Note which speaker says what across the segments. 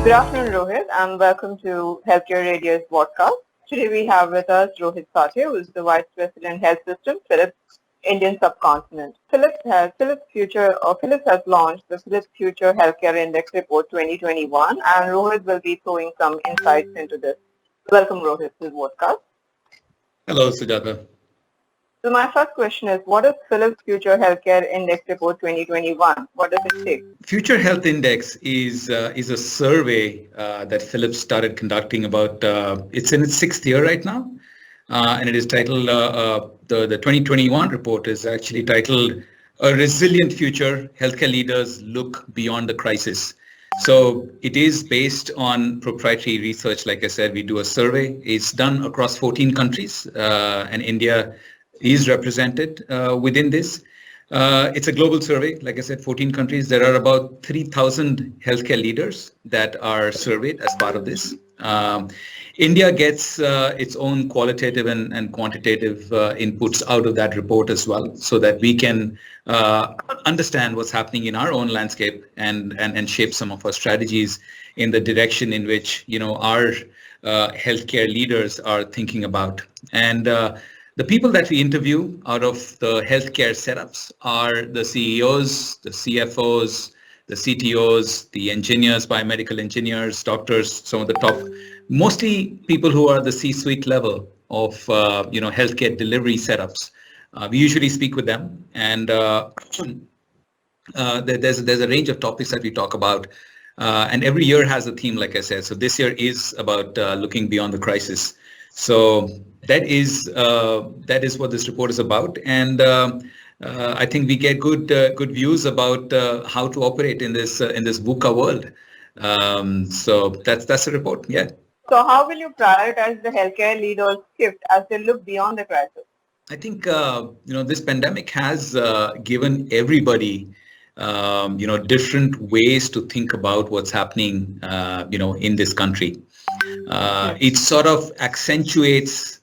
Speaker 1: Good afternoon, Rohit, and welcome to Healthcare Radio's podcast. Today we have with us Rohit Sathe, who is the Vice President Health System, Philips Indian Subcontinent. Philips has launched the Philips Future Healthcare Index Report 2021, and Rohit will be throwing some insights into this. Welcome, Rohit, to the podcast.
Speaker 2: Hello, Sujatha.
Speaker 1: So my first question is, what is Philips Future Healthcare Index Report 2021? What does it say?
Speaker 2: Future Health Index is a survey that Philips started conducting about, it's in its sixth year right now. And it is titled, the 2021 report is actually titled, A Resilient Future, Healthcare Leaders Look Beyond the Crisis. So it is based on proprietary research. Like I said, we do a survey. It's done across 14 countries, and India is represented within this. It's a global survey. Like I said, 14 countries. There are about 3,000 healthcare leaders that are surveyed as part of this. India gets its own qualitative and quantitative inputs out of that report as well, so that we can understand what's happening in our own landscape and shape some of our strategies in the direction in which our healthcare leaders are thinking about. And the people that we interview out of the healthcare setups are the CEOs, the CFOs, the CTOs, the engineers, biomedical engineers, doctors, some of the top, mostly people who are the C-suite level of healthcare delivery setups. We usually speak with them, and there's a range of topics that we talk about, and every year has a theme, like I said. So this year is about looking beyond the crisis. So that is what this report is about, and I think we get good views about how to operate in this VUCA world. So that's the report. Yeah.
Speaker 1: So how will you prioritize the healthcare leaders' shift as they look beyond the crisis?
Speaker 2: I think this pandemic has given everybody different ways to think about what's happening in this country. It sort of accentuates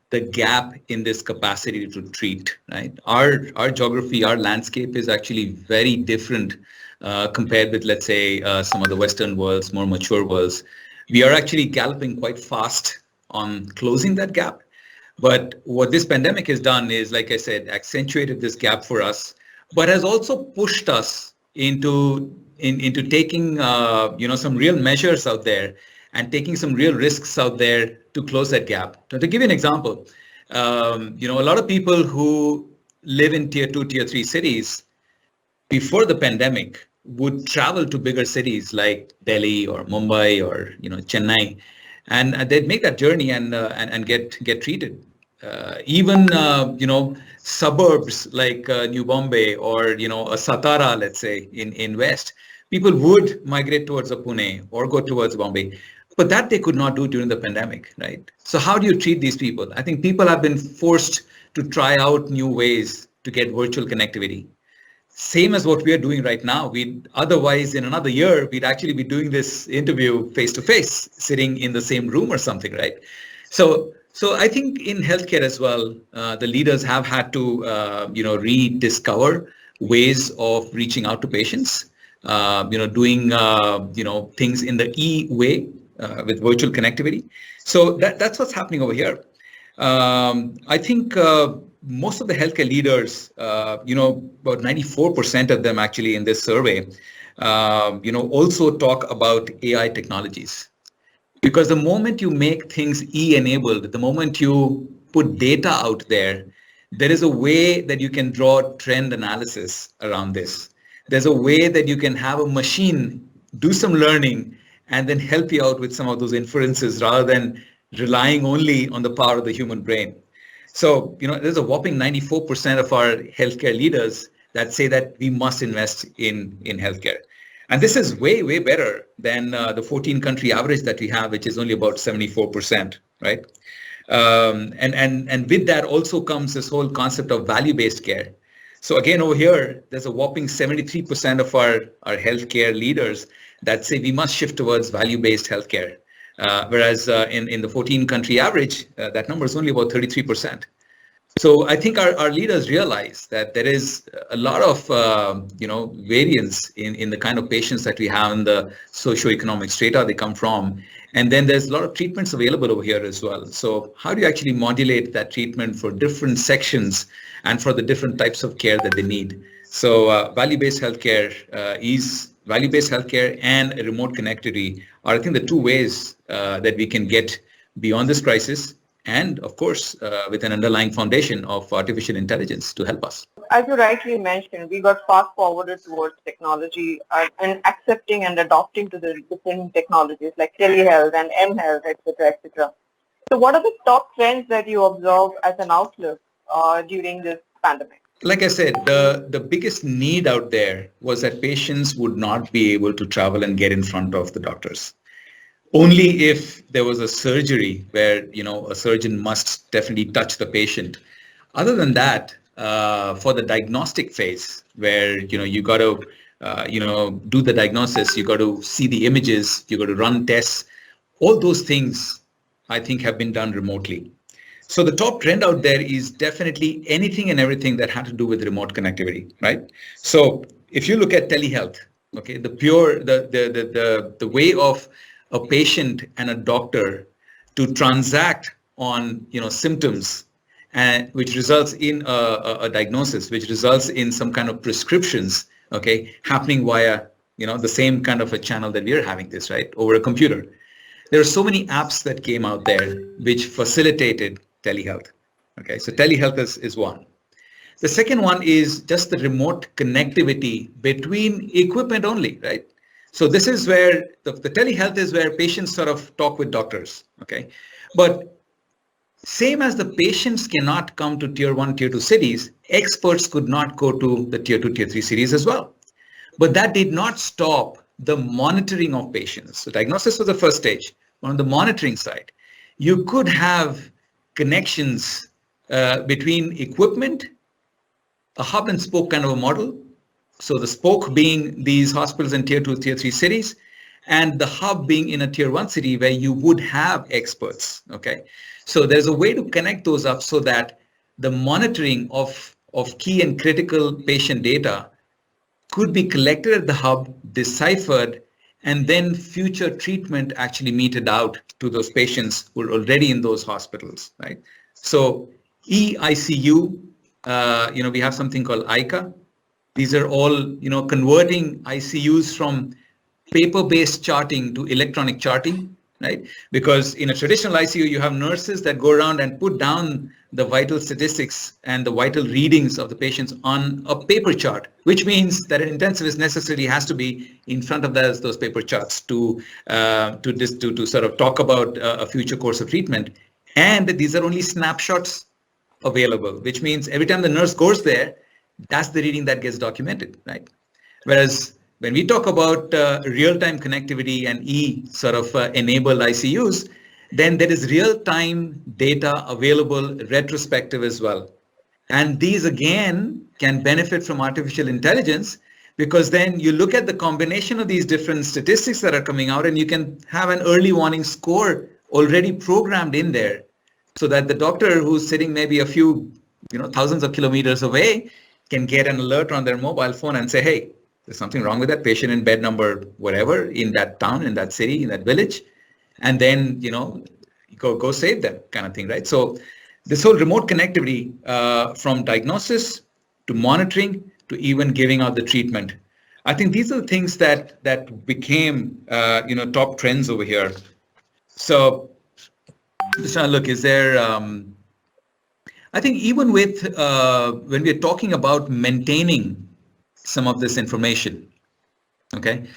Speaker 2: the gap in this capacity to treat, right? Our geography, our landscape is actually very different compared with, let's say, some of the Western worlds, more mature worlds. We are actually galloping quite fast on closing that gap. But what this pandemic has done is, like I said, accentuated this gap for us, but has also pushed us into taking some real measures out there and taking some real risks out there to close that gap. So to give you an example, a lot of people who live in tier 2, tier 3 cities before the pandemic would travel to bigger cities like Delhi or Mumbai or Chennai, and they'd make that journey and get treated. Even suburbs like New Bombay or a Satara, let's say in West, people would migrate towards Pune or go towards Bombay. But that they could not do during the pandemic, right? So how do you treat these people? I think people have been forced to try out new ways to get virtual connectivity. Same as what we are doing right now. Otherwise, in another year, we'd actually be doing this interview face to face, sitting in the same room or something, right? So I think in healthcare as well, the leaders have had to, rediscover ways of reaching out to patients, doing, things in the E-way. With virtual connectivity. So that's what's happening over here. I think most of the healthcare leaders, about 94% of them actually in this survey, also talk about AI technologies. Because the moment you make things E-enabled, the moment you put data out there is a way that you can draw trend analysis around this. There's a way that you can have a machine do some learning and then help you out with some of those inferences rather than relying only on the power of the human brain. So, there's a whopping 94% of our healthcare leaders that say that we must invest in healthcare. And this is way, way better than the 14-country average that we have, which is only about 74%, right? And with that also comes this whole concept of value-based care. So again, over here, there's a whopping 73% of our healthcare leaders that say we must shift towards value-based healthcare. Whereas in the 14-country average, that number is only about 33%. So I think our leaders realize that there is a lot of variance in the kind of patients that we have and the socioeconomic strata they come from. And then there's a lot of treatments available over here as well. So how do you actually modulate that treatment for different sections and for the different types of care that they need? So value-based healthcare is value-based healthcare and remote connectivity are, I think, the two ways that we can get beyond this crisis, and of course, with an underlying foundation of artificial intelligence to help us.
Speaker 1: As you rightly mentioned, we got fast forwarded towards technology and accepting and adopting to the different technologies like telehealth and mHealth, etc., etc. So what are the top trends that you observe as an outlook during this pandemic?
Speaker 2: Like I said, the biggest need out there was that patients would not be able to travel and get in front of the doctors. Only if there was a surgery where, a surgeon must definitely touch the patient. Other than that, for the diagnostic phase, where, you got to, do the diagnosis, you got to see the images, you got to run tests, all those things, I think, have been done remotely. So the top trend out there is definitely anything and everything that had to do with remote connectivity, right? So if you look at telehealth, okay, the way of a patient and a doctor to transact on symptoms, and which results in a diagnosis, which results in some kind of prescriptions, okay, happening via the same kind of a channel that we're having this, right, over a computer. There are so many apps that came out there which facilitated telehealth. Okay, so telehealth is one. The second one is just the remote connectivity between equipment only, right? So this is where the telehealth is where patients sort of talk with doctors, okay? But same as the patients cannot come to tier 1, tier 2 cities, experts could not go to the tier 2, tier 3 cities as well. But that did not stop the monitoring of patients. So diagnosis was the first stage. On the monitoring side, you could have connections between equipment, a hub and spoke kind of a model. So the spoke being these hospitals in tier 2, tier 3 cities, and the hub being in a tier 1 city where you would have experts, okay? So there's a way to connect those up so that the monitoring of key and critical patient data could be collected at the hub, deciphered, and then future treatment actually meted out to those patients who are already in those hospitals, right? So eICU, we have something called ICA. These are all, converting ICUs from paper-based charting to electronic charting, right? Because in a traditional ICU, you have nurses that go around and put down the vital statistics and the vital readings of the patients on a paper chart, which means that an intensivist necessarily has to be in front of those paper charts to sort of talk about a future course of treatment. And these are only snapshots available, which means every time the nurse goes there, that's the reading that gets documented, right? Whereas when we talk about real-time connectivity and enabled ICUs, then there is real-time data available retrospective as well. And these again can benefit from artificial intelligence, because then you look at the combination of these different statistics that are coming out and you can have an early warning score already programmed in there, so that the doctor who's sitting maybe a few, thousands of kilometers away can get an alert on their mobile phone and say, hey, there's something wrong with that patient in bed number whatever in that town, in that city, in that village, and then go save them, kind of thing, right? So this whole remote connectivity from diagnosis to monitoring to even giving out the treatment, I think these are the things that became top trends over here. So just trying to look, is there I think even with when we're talking about maintaining some of this information, okay,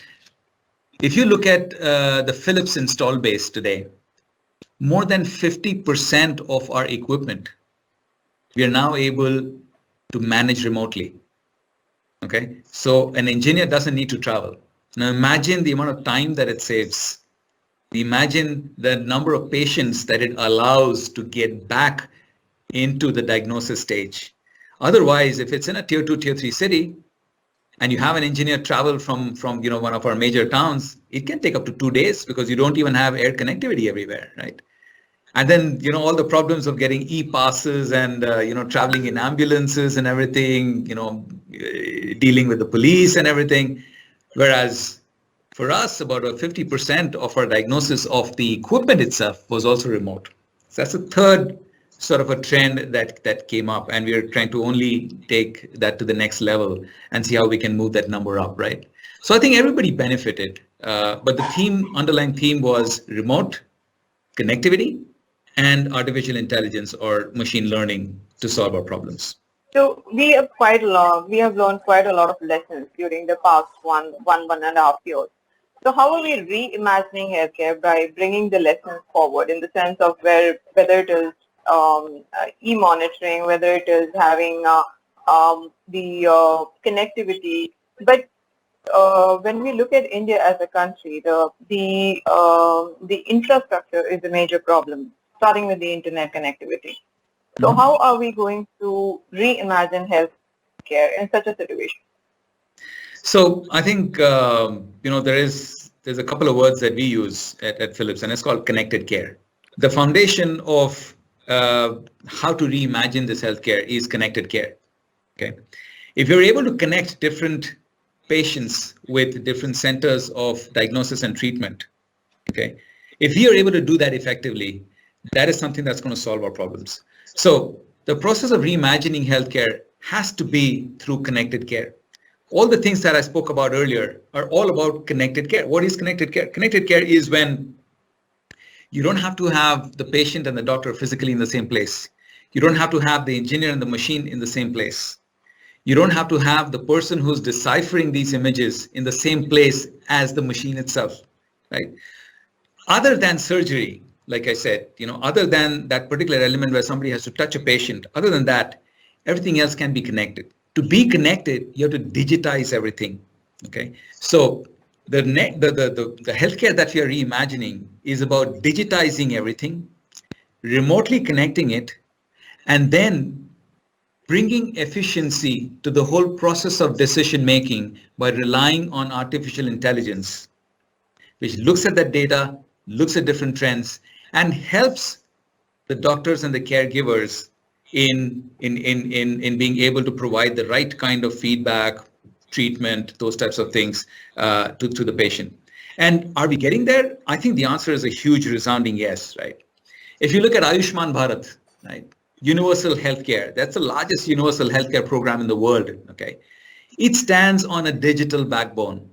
Speaker 2: if you look at the Philips install base today, more than 50% of our equipment we are now able to manage remotely. Okay, so an engineer doesn't need to travel. Now imagine the amount of time that it saves. Imagine the number of patients that it allows to get back into the diagnosis stage. Otherwise, if it's in a tier 2, tier 3 city, and you have an engineer travel from one of our major towns, it can take up to 2 days because you don't even have air connectivity everywhere, right? And then, all the problems of getting e-passes and, traveling in ambulances and everything, dealing with the police and everything. Whereas for us, about 50% of our diagnosis of the equipment itself was also remote. So that's a third sort of a trend that came up, and we are trying to only take that to the next level and see how we can move that number up, right? So I think everybody benefited, but the underlying theme was remote connectivity and artificial intelligence or machine learning to solve our problems.
Speaker 1: So we have learned quite a lot of lessons during the past one and a half years. So how are we reimagining healthcare by bringing the lessons forward in the sense of whether it is e-monitoring, whether it is having the connectivity, but when we look at India as a country, the infrastructure is a major problem, starting with the internet connectivity. So how are we going to reimagine healthcare in such a situation?
Speaker 2: So I think there's a couple of words that we use at Philips, and it's called connected care. The foundation of how to reimagine this healthcare is connected care. Okay, if you're able to connect different patients with different centers of diagnosis and treatment, okay, if we are able to do that effectively, that is something that's going to solve our problems. So the process of reimagining healthcare has to be through connected care. All the things that I spoke about earlier are all about connected care. What is connected care? Connected care is when you don't have to have the patient and the doctor physically in the same place. You don't have to have the engineer and the machine in the same place. You don't have to have the person who's deciphering these images in the same place as the machine itself, right? Other than surgery, like I said, other than that particular element where somebody has to touch a patient, other than that, everything else can be connected. To be connected, you have to digitize everything, okay? So the healthcare that we are reimagining is about digitizing everything, remotely connecting it, and then bringing efficiency to the whole process of decision making by relying on artificial intelligence, which looks at that data, looks at different trends, and helps the doctors and the caregivers in being able to provide the right kind of feedback, treatment, those types of things to the patient. And are we getting there? I think the answer is a huge resounding yes, right? If you look at Ayushman Bharat, right? Universal healthcare, that's the largest universal healthcare program in the world, okay? It stands on a digital backbone,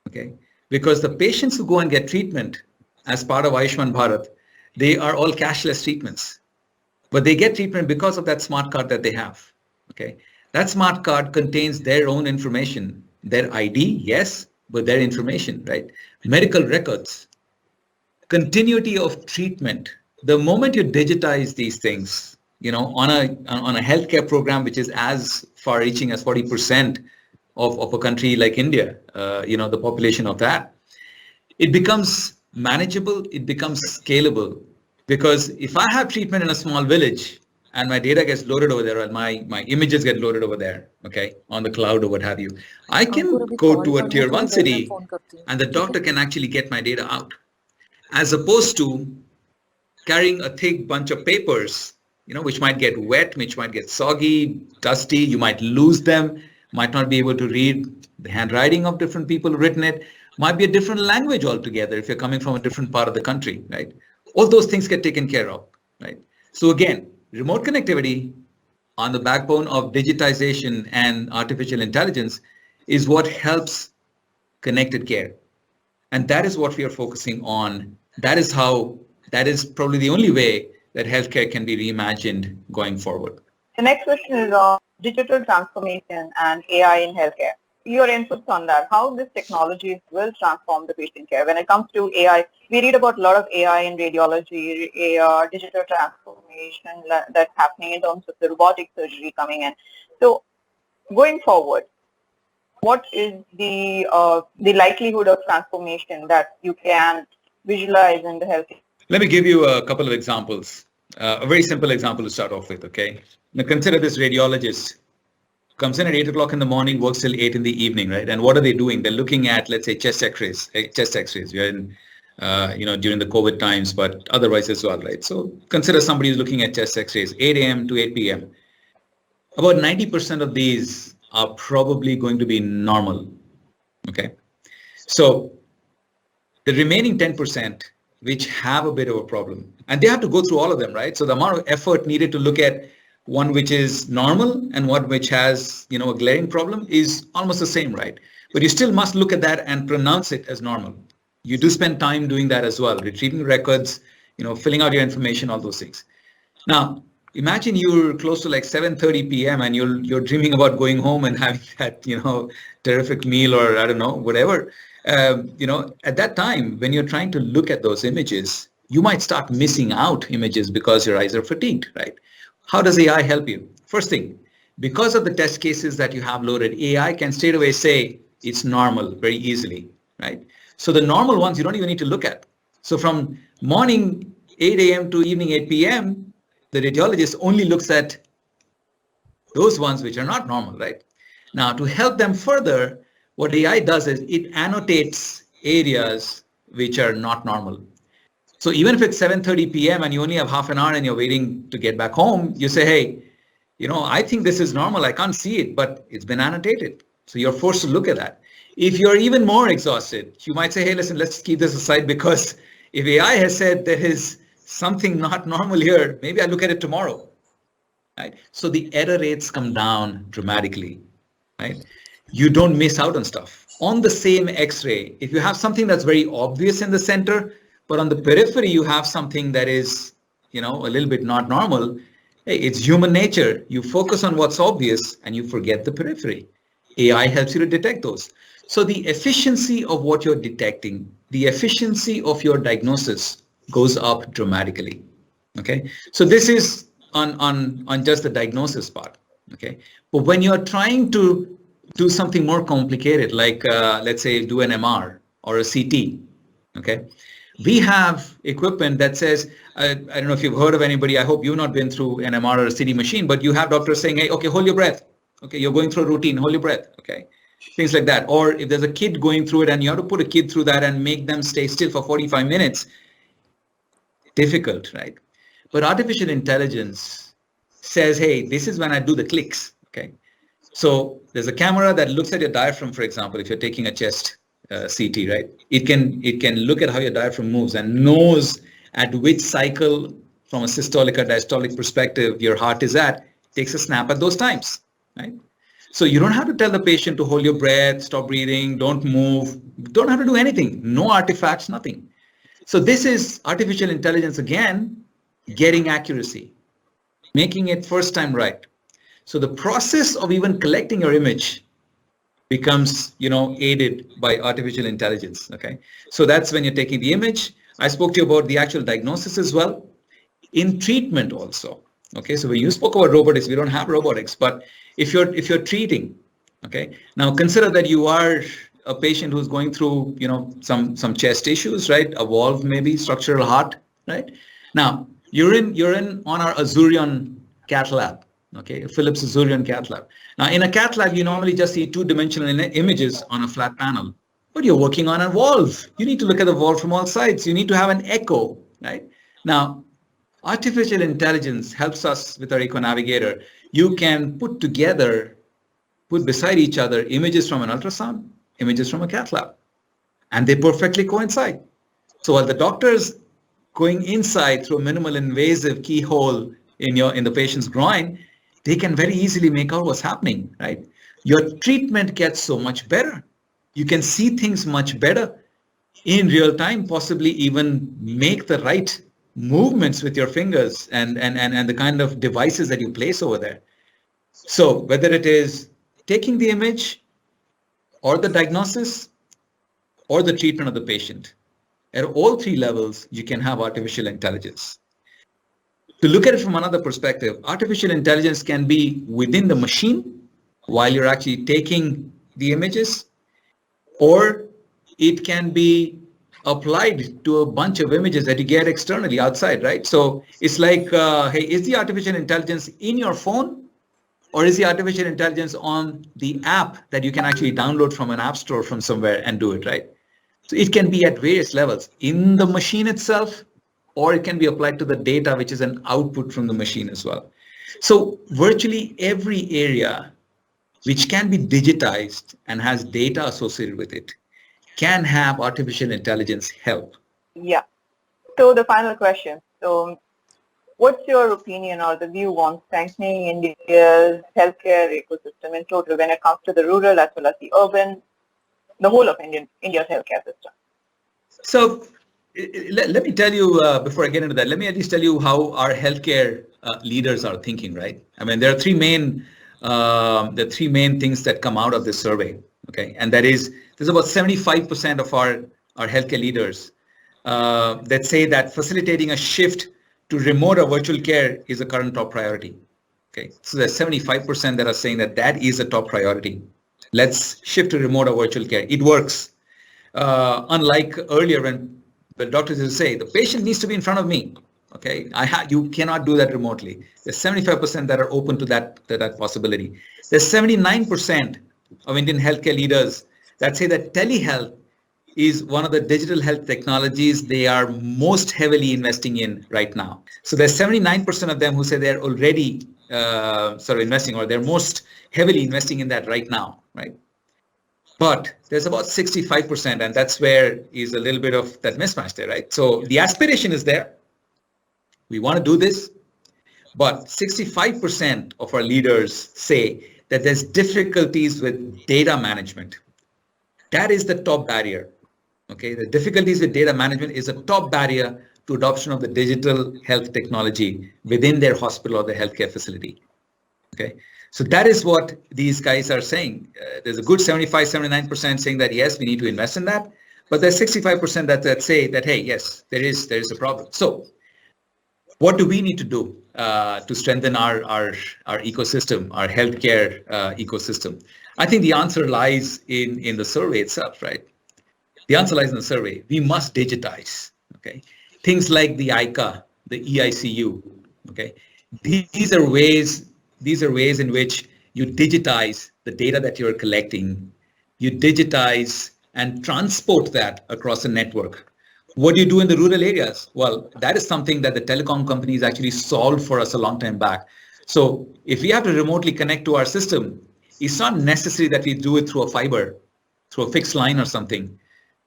Speaker 2: okay? Because the patients who go and get treatment as part of Ayushman Bharat, they are all cashless treatments, but they get treatment because of that smart card that they have, okay? That smart card contains their own information, their ID, yes, but their information, right? Medical records, continuity of treatment. The moment you digitize these things, on a healthcare program which is as far-reaching as 40% of a country like India, the population of that, it becomes manageable, it becomes scalable. Because if I have treatment in a small village and my data gets loaded over there, and my images get loaded over there, okay, on the cloud or what have you, I can go to a tier 1 city and the doctor can actually get my data out, as opposed to carrying a thick bunch of papers, which might get wet, which might get soggy, dusty, you might lose them, might not be able to read the handwriting of different people who've written it, might be a different language altogether if you're coming from a different part of the country, right? All those things get taken care of, right? So again, remote connectivity on the backbone of digitization and artificial intelligence is what helps connected care. And that is what we are focusing on. That is probably the only way that healthcare can be reimagined going forward.
Speaker 1: The next question is on digital transformation and AI in healthcare. Your inputs on that, how this technology will transform the patient care. When it comes to AI, we read about a lot of AI in radiology, digital transformation that's happening in terms of the robotic surgery coming in. So going forward, what is the likelihood of transformation that you can visualize in the healthcare?
Speaker 2: Let me give you a couple of examples. A very simple example to start off with, okay? Now consider this radiologist. Comes in at 8 o'clock in the morning, works till 8 in the evening, right? And what are they doing? They're looking at, let's say, chest x-rays. We're in during the COVID times, but otherwise as well, right? So consider somebody who's looking at chest X-rays, 8 a.m. to 8 p.m. About 90% of these are probably going to be normal, okay? So the remaining 10%, which have a bit of a problem, and they have to go through all of them, right? So the amount of effort needed to look at one which is normal and one which has, a glaring problem is almost the same, right? But you still must look at that and pronounce it as normal. You do spend time doing that as well, retrieving records, filling out your information, all those things. Now, imagine you're close to like 7:30 p.m. and you're dreaming about going home and having that, terrific meal or I don't know, whatever. At that time, when you're trying to look at those images, you might start missing out images because your eyes are fatigued, right? How does AI help you? First thing, because of the test cases that you have loaded, AI can straight away say it's normal very easily, right? So the normal ones you don't even need to look at. So from morning 8 a.m. to evening 8 p.m., the radiologist only looks at those ones which are not normal, right? Now, to help them further, what AI does is it annotates areas which are not normal. So even if it's 7:30 p.m. and you only have half an hour and you're waiting to get back home, you say, hey, I think this is normal. I can't see it, but it's been annotated. So you're forced to look at that. If you're even more exhausted, you might say, hey, listen, let's keep this aside because if AI has said there is something not normal here, maybe I'll look at it tomorrow, right? So the error rates come down dramatically, right? You don't miss out on stuff. On the same X-ray, if you have something that's very obvious in the center, but on the periphery, you have something that is, a little bit not normal, hey, it's human nature. You focus on what's obvious and you forget the periphery. AI helps you to detect those. So the efficiency of what you're detecting, the efficiency of your diagnosis goes up dramatically. Okay. So this is on just the diagnosis part. Okay. But when you're trying to do something more complicated, like let's say do an MR or a CT, okay, we have equipment that says, I don't know if you've heard of anybody, I hope you've not been through an MR or a CT machine, but you have doctors saying, hey, okay, hold your breath. Okay, you're going through a routine, hold your breath. Okay, things like that. Or if there's a kid going through it and you have to put a kid through that and make them stay still for 45 minutes, difficult, right? But artificial intelligence says, hey, this is when I do the clicks. Okay, so there's a camera that looks at your diaphragm, for example, if you're taking a chest CT, right? It can look at how your diaphragm moves and knows at which cycle from a systolic or diastolic perspective your heart is at, takes a snap at those times, right? So you don't have to tell the patient to hold your breath, stop breathing, don't move, don't have to do anything, no artifacts, nothing. So this is artificial intelligence again, getting accuracy, making it first time right. So the process of even collecting your image becomes, aided by artificial intelligence. Okay. So that's when you're taking the image. I spoke to you about the actual diagnosis as well. In treatment also. Okay. So when you spoke about robotics, we don't have robotics, but if you're treating, okay. Now consider that you are a patient who's going through, some chest issues, right? A valve, maybe structural heart, right? Now you're in on our Azurion cath lab. Okay, Philips Azurion cath lab. Now, in a cath lab, you normally just see two-dimensional images on a flat panel, but you're working on a valve. You need to look at the valve from all sides. You need to have an echo, right? Now, artificial intelligence helps us with our Eco Navigator. You can put beside each other images from an ultrasound, images from a cath lab, and they perfectly coincide. So while the doctor's going inside through a minimal invasive keyhole in the patient's groin, they can very easily make out what's happening, right? Your treatment gets so much better. You can see things much better in real time, possibly even make the right movements with your fingers and the kind of devices that you place over there. So whether it is taking the image or the diagnosis or the treatment of the patient, at all three levels, you can have artificial intelligence. To look at it from another perspective, artificial intelligence can be within the machine while you're actually taking the images, or it can be applied to a bunch of images that you get externally outside, right? So it's like, hey, is the artificial intelligence in your phone, or is the artificial intelligence on the app that you can actually download from an app store from somewhere and do it, right? So it can be at various levels in the machine itself, or it can be applied to the data, which is an output from the machine as well. So virtually every area which can be digitized and has data associated with it can have artificial intelligence help.
Speaker 1: Yeah. So the final question. So what's your opinion or the view on strengthening India's healthcare ecosystem in total when it comes to the rural as well as the urban, the whole of India's healthcare system?
Speaker 2: So let me tell you, before I get into that, let me at least tell you how our healthcare leaders are thinking, right? I mean, there are the three main things that come out of this survey, okay? And that is, there's about 75% of our healthcare leaders that say that facilitating a shift to remote or virtual care is a current top priority, okay? So there's 75% that are saying that that is a top priority. Let's shift to remote or virtual care. It works. Unlike earlier when the doctors will say, the patient needs to be in front of me. Okay, you cannot do that remotely. There's 75% that are open to that possibility. There's 79% of Indian healthcare leaders that say that telehealth is one of the digital health technologies they are most heavily investing in right now. So there's 79% of them who say they're already sort of investing, or they're most heavily investing in that right now, right? But there's about 65%, and that's where is a little bit of that mismatch there, right? So the aspiration is there. We want to do this, but 65% of our leaders say that there's difficulties with data management. That is the top barrier. Okay, the difficulties with data management is a top barrier to adoption of the digital health technology within their hospital or their healthcare facility. Okay, so that is what these guys are saying. There's a good 75, 79% saying that, yes, we need to invest in that. But there's 65% that say that, hey, yes, there is a problem. So what do we need to do to strengthen our ecosystem, our healthcare ecosystem? I think the answer lies in the survey itself, right? The answer lies in the survey. We must digitize, okay? Things like the ICA, the EICU, okay? These are ways in which you digitize the data that you're collecting, you digitize and transport that across a network. What do you do in the rural areas? Well, that is something that the telecom companies actually solved for us a long time back. So if we have to remotely connect to our system, it's not necessary that we do it through a fiber, through a fixed line or something,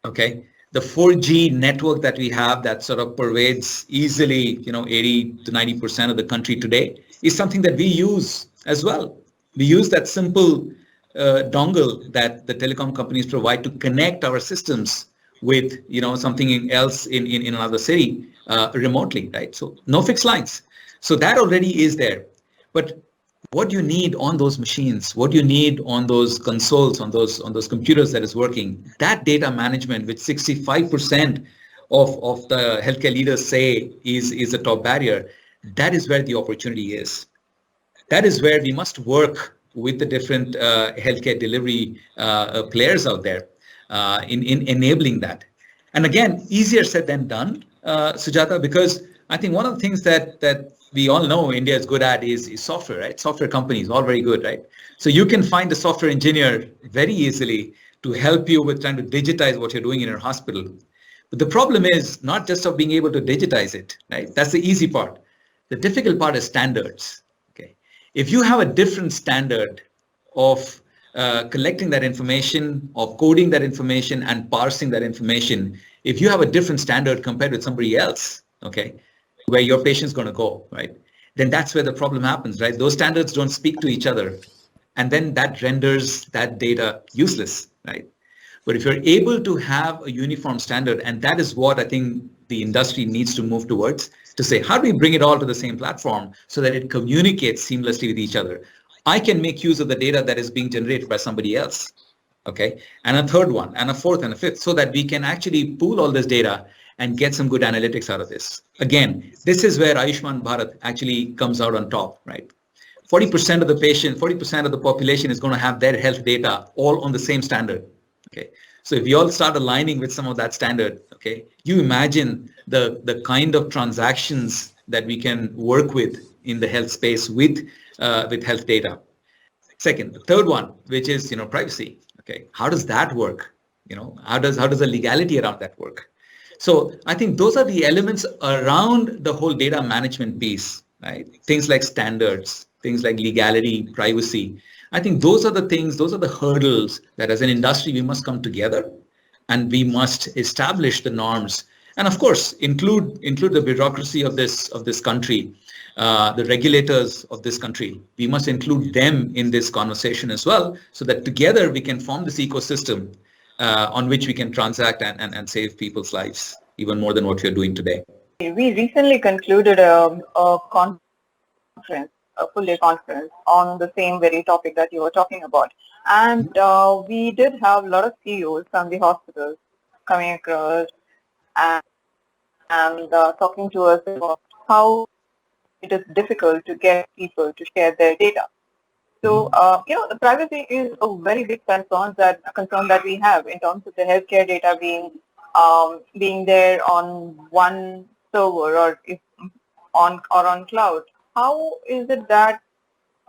Speaker 2: okay? The 4G network that we have that sort of pervades easily, 80 to 90% of the country today is something that we use as well. We use that simple dongle that the telecom companies provide to connect our systems with something else in another city remotely, right? So no fixed lines. So that already is there. But what you need on those machines, what you need on those consoles, on those computers that is working, that data management, which 65% of the healthcare leaders say is a top barrier, that is where the opportunity is. That is where we must work with the different healthcare delivery players out there in enabling that. And again, easier said than done, Sujatha, because I think one of the things that we all know India is good at is software, right? Software companies, all very good, right? So you can find a software engineer very easily to help you with trying to digitize what you're doing in your hospital. But the problem is not just of being able to digitize it, right? That's the easy part. The difficult part is standards, okay? If you have a different standard of collecting that information, of coding that information and parsing that information, if you have a different standard compared with somebody else, okay, where your patient's going to go, right, then that's where the problem happens, right? Those standards don't speak to each other. And then that renders that data useless, right? But if you're able to have a uniform standard, and that is what I think the industry needs to move towards, to say, how do we bring it all to the same platform so that it communicates seamlessly with each other? I can make use of the data that is being generated by somebody else, okay? And a third one, and a fourth, and a fifth, so that we can actually pool all this data and get some good analytics out of this. Again, this is where Ayushman Bharat actually comes out on top, right? 40% of the patient, 40% of the population is going to have their health data all on the same standard, okay? So if we all start aligning with some of that standard, okay, you imagine the kind of transactions that we can work with in the health space with health data. Second, the third one, which is privacy. Okay, how does that work? How does the legality around that work? So I think those are the elements around the whole data management piece, right? Things like standards, things like legality, privacy. I think those are the things, those are the hurdles that as an industry we must come together and we must establish the norms. And of course, include the bureaucracy of this country, the regulators of this country. We must include them in this conversation as well, so that together we can form this ecosystem on which we can transact and save people's lives even more than what we are doing today.
Speaker 1: We recently concluded a conference, a full day conference on the same very topic that you were talking about. And we did have a lot of CEOs from the hospitals coming across and, and talking to us about how it is difficult to get people to share their data. So, the privacy is a very big concern that we have in terms of the healthcare data being there on one server or if on cloud. How is it that?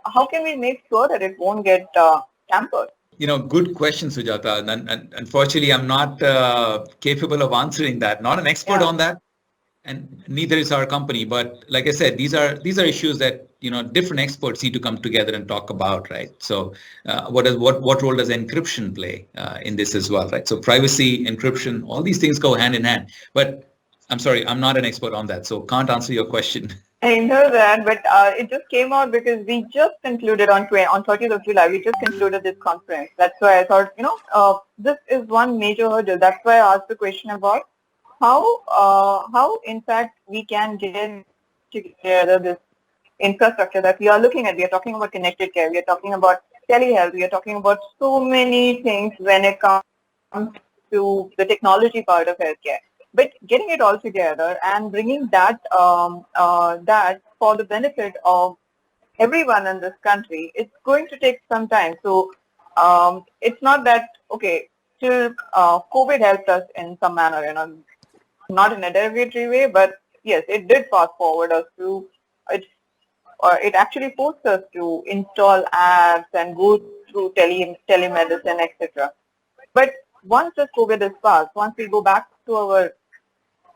Speaker 1: How can we make sure that it won't get tampered?
Speaker 2: Good question, Sujatha. And unfortunately, I'm not capable of answering that. Not an expert on that, and neither is our company. But like I said, these are issues that different experts need to come together and talk about, right? So, what role does encryption play in this as well, right? So, privacy, encryption, all these things go hand in hand. But I'm sorry, I'm not an expert on that, so can't answer your question.
Speaker 1: I know that, but it just came out because we just concluded on 30th of July. We just concluded this conference. That's why I thought, this is one major hurdle. That's why I asked the question about how in fact we can get together this infrastructure that we are looking at. We are talking about connected care. We are talking about telehealth. We are talking about so many things when it comes to the technology part of healthcare. But getting it all together and bringing that for the benefit of everyone in this country, it's going to take some time. So it's not that, okay, till COVID helped us in some manner, not in a derogatory way, but yes, it did fast forward us to it. It actually forced us to install apps and go through telemedicine, etc. But once this COVID is past, once we go back to our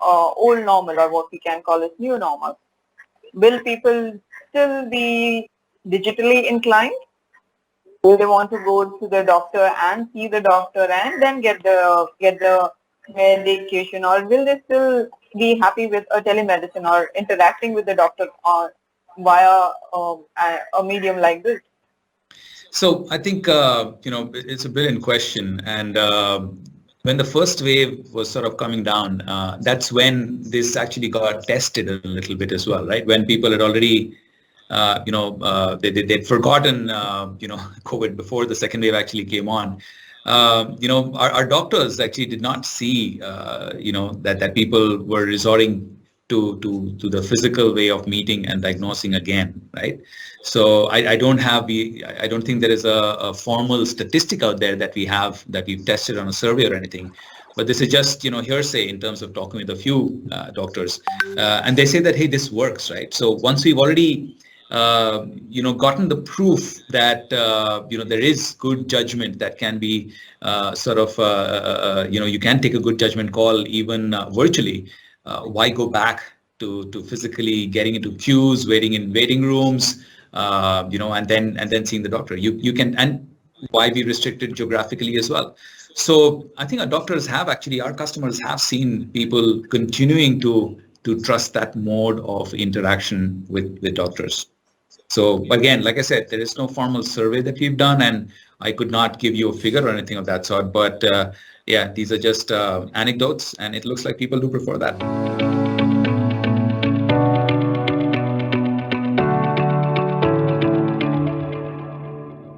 Speaker 1: old normal, or what we can call as new normal, will people still be digitally inclined? Will they want to go to the doctor and see the doctor and then get the medication, or will they still be happy with a telemedicine or interacting with the doctor via a medium like this?
Speaker 2: So I think it's a brilliant question, and when the first wave was sort of coming down, that's when this actually got tested a little bit as well, right? When people had already, they'd forgotten, COVID before the second wave actually came on. Our doctors actually did not see, that people were resorting to the physical way of meeting and diagnosing again, right? So I don't think there is a formal statistic out there that we've tested on a survey or anything, but this is just hearsay in terms of talking with a few doctors, and they say that, hey, this works, right? So once we've already gotten the proof that there is good judgment that can be you can take a good judgment call even virtually. Why go back to physically getting into queues, waiting in waiting rooms, and then seeing the doctor? You can, and why be restricted geographically as well? So I think our customers have seen people continuing to trust that mode of interaction with doctors. So again, like I said, there is no formal survey that we've done, and I could not give you a figure or anything of that sort. But these are just anecdotes, and it looks like people do prefer that.